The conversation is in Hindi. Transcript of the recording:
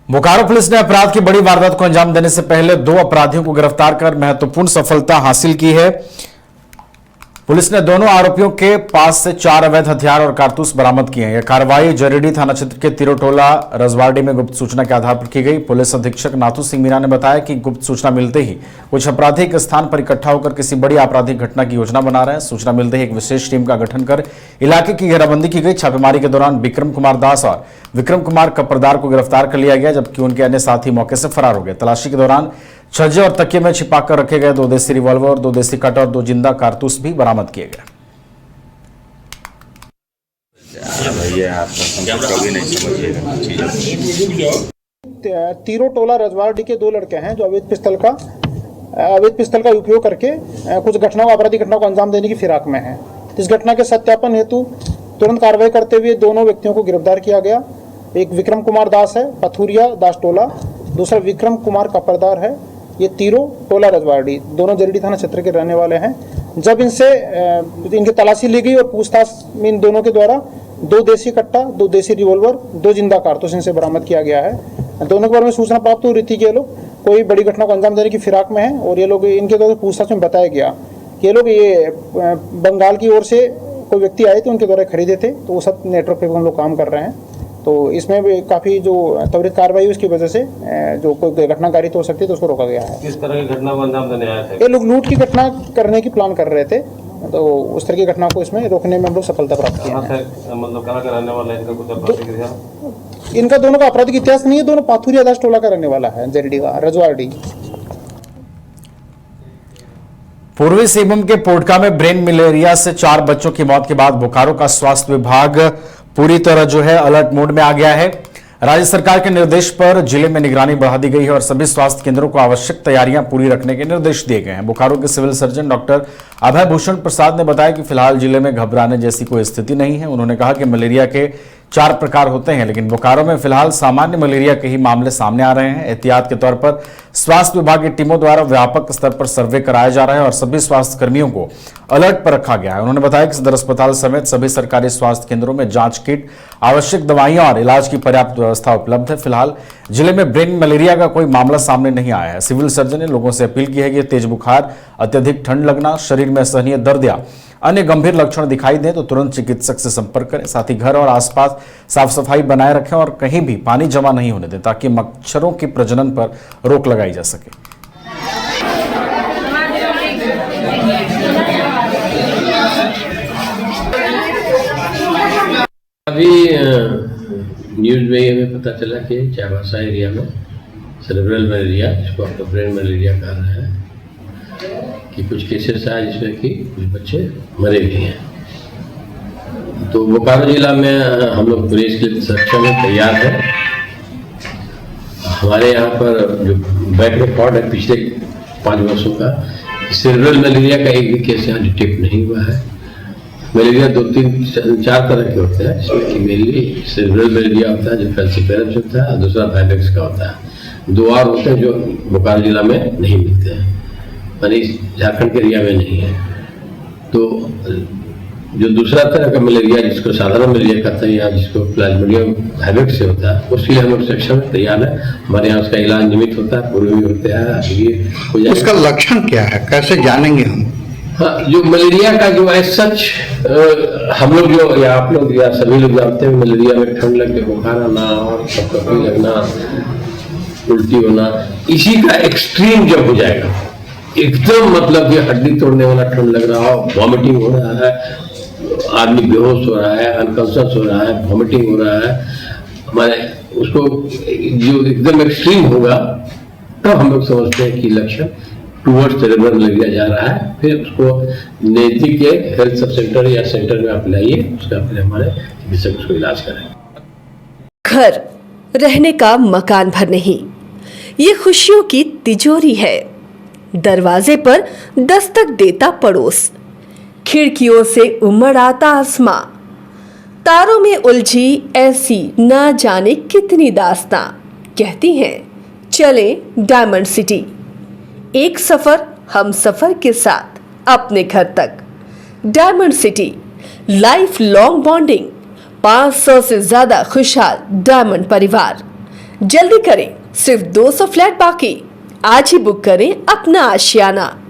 बोकारो पुलिस ने अपराध की बड़ी वारदात को अंजाम देने से पहले 2 अपराधियों को गिरफ्तार कर महत्वपूर्ण सफलता हासिल की है। पुलिस ने दोनों आरोपियों के पास से 4 अवैध हथियार और कारतूस बरामद किए हैं। यह कार्रवाई जरीडीह थाना क्षेत्र के तिरोटोला रजवाड़ी में गुप्त सूचना के आधार पर की गई। पुलिस अधीक्षक नाथू सिंह मीना ने बताया कि गुप्त सूचना मिलते ही कुछ अपराधी एक स्थान पर इकट्ठा होकर किसी बड़ी आपराधिक घटना की योजना बना रहे हैं। सूचना मिलते ही एक विशेष टीम का गठन कर इलाके की घेराबंदी की गई। छापेमारी के दौरान विक्रम कुमार दास और विक्रम कुमार कपरदार को गिरफ्तार कर लिया गया, जबकि उनके अन्य साथी मौके से फरार हो गए। तलाशी के दौरान छज्जे और तकिए में छिपाकर रखे गए 2 देसी रिवॉल्वर, 2 देसी कट और 2 जिंदा कारतूस भी बरामद किए गए। तिरोटोला रजवाड़ी के 2 लड़के हैं जो अवैध पिस्तल का उपयोग करके कुछ घटनाओं आपराधिक घटनाओं को अंजाम देने की फिराक में हैं। इस घटना के सत्यापन हेतु तुरंत कार्रवाई करते हुए दोनों व्यक्तियों को गिरफ्तार किया गया। एक विक्रम कुमार दास है, पथुरिया दास टोला, दूसरा विक्रम कुमार कपरदार है, ये तिरोटोला रजवाड़ी, दोनों जरीडीह थाना क्षेत्र के रहने वाले हैं। जब इनसे इनकी तलाशी ली गई और पूछताछ में इन दोनों के द्वारा 2 देसी कट्टा, 2 देसी रिवॉल्वर, 2 जिंदा कारतूस इनसे बरामद किया गया है। दोनों के बारे में सूचना प्राप्त हो रही थी कि ये लोग कोई बड़ी घटना को अंजाम देने की फिराक में हैं और ये लोग इनके द्वारा पूछताछ में बताया गया कि ये लोग बंगाल की ओर से कोई व्यक्ति आए थे, उनके द्वारा खरीदे थे, तो वो सब नेटवर्क पे हम लोग काम कर रहे हैं। तो इसमें भी काफ़ी जो त्वरित कार्रवाई उसकी वजह से जो कोई घटनाकारी तो हो सकती है तो उसको रोका गया है। किस तरह की घटना को अंजाम देने आए थे? ये लोग लूट की घटना करने की प्लान कर रहे थे, तो उस तरह की घटना को इसमें रोकने में हम लोग सफलता प्राप्त की है। मतलब कहाँ का रहने वाला है इनका? कुछ आपराधिक इतिहास? इनका दोनों का आपराधिक इतिहास नहीं है, दोनों पाथुरिया दास टोला का रहने वाला है, जरीडीह का रजवाड़ी। पूर्वी सिंहभूम के पोटका में ब्रेन मलेरिया से 4 बच्चों की मौत के बाद बोकारो का स्वास्थ्य विभाग पूरी तरह अलर्ट मोड में आ गया है। राज्य सरकार के निर्देश पर जिले में निगरानी बढ़ा दी गई है और सभी स्वास्थ्य केंद्रों को आवश्यक तैयारियां पूरी रखने के निर्देश दिए गए हैं। बोकारो के सिविल सर्जन डॉक्टर अभय भूषण प्रसाद ने बताया कि फिलहाल जिले में घबराने जैसी कोई स्थिति नहीं है। उन्होंने कहा कि मलेरिया के 4 प्रकार होते हैं, लेकिन बोकारो में फिलहाल सामान्य मलेरिया के ही मामले सामने आ रहे हैं। एहतियात के तौर पर स्वास्थ्य विभाग की टीमों द्वारा व्यापक स्तर पर सर्वे कराया जा रहा है और सभी स्वास्थ्य कर्मियों को अलर्ट पर रखा गया है। उन्होंने बताया कि सदर अस्पताल समेत सभी सरकारी स्वास्थ्य केंद्रों में जांच किट, आवश्यक दवाइयां और इलाज की पर्याप्त व्यवस्था उपलब्ध है। फिलहाल जिले में ब्रेन मलेरिया का कोई मामला सामने नहीं आया है। सिविल सर्जन ने लोगों से अपील की है कि तेज बुखार, अत्यधिक ठंड लगना, शरीर में असहनीय दर्द या अन्य गंभीर लक्षण दिखाई दें तो तुरंत चिकित्सक से संपर्क करें। साथ ही घर और आसपास साफ सफाई बनाए रखें और कहीं भी पानी जमा नहीं होने दें ताकि मच्छरों के प्रजनन पर रोक लगाई जा सके। अभी न्यूज़ में हमें पता चला कि चाईबासा एरिया में सेरेब्रल मलेरिया, जिसको आप ब्रेन मलेरिया कह रहे हैं, कि कुछ केसेस आए जिसमें कि कुछ बच्चे मरे भी हैं। तो बोकारो जिला में हम लोग पूरे इसके सुरक्षा में तैयार है। हमारे यहाँ पर जो बैक रिकॉर्ड है पिछले 5 वर्षों का, सेरेब्रल मलेरिया का एक भी केस यहाँ डिटेक्ट नहीं हुआ है। मलेरिया 2, 3, 4 तरह के होते हैं, जिसमें कि मेनली सेरेब्रल मलेरिया होता है जो फैल्सिपेरम से होता है और दूसरा वाइवेक्स का होता है। 2 और होते हैं जो बोकारो जिला में नहीं मिलते हैं, यानी झारखंड के एरिया में नहीं है। तो जो दूसरा तरह का मलेरिया जिसको साधारण मलेरिया कहते हैं या जिसको प्लाज्मोडियम वाइवेक्स से होता है, उसके लिए हम लोग सेक्शन में तैयार है। हमारे यहाँ उसका इलाज नियमित होता है, पूर्व भी होते हैं। उसका लक्षण क्या है, कैसे जानेंगे हम? हाँ, जो मलेरिया का जो है सच हम लोग जो या आप लोग या सभी लोग जानते हैं, मलेरिया में ठंड लग के बुखार आना और कपकपी लगना, उल्टी होना, इसी का एक्सट्रीम जब हो जाएगा, एकदम मतलब ये हड्डी तोड़ने वाला ठंड लग रहा हो, वॉमिटिंग हो रहा है, आदमी बेहोश हो रहा है, अनकॉन्शियस हो रहा है, वॉमिटिंग हो रहा है, हमारे उसको जो एकदम एक्सट्रीम होगा तो हम लोग समझते हैं कि लक्षण टूवर्ड्स सेरेब्रल मलेरिया जा रहा है। फिर उसको नजदीक के हेल्थ सब सेंटर या सेंटर में आप लाइए, उसका फिर हमारे चिकित्सक उसको इलाज करें। घर रहने का मकान भर नहीं, ये खुशियों की तिजोरी है। दरवाजे पर दस्तक देता पड़ोस, खिड़कियों से उमड़ आता आसमां, तारों में उलझी ऐसी ना जाने कितनी दास्तां। कहती हैं चले डायमंड सिटी, एक सफर हम सफर के साथ अपने घर तक। Diamond city, life long bonding, 500 से ज्यादा खुशहाल डायमंड परिवार। जल्दी करें, सिर्फ 200 फ्लैट बाकी। आज ही बुक करें अपना आशियाना।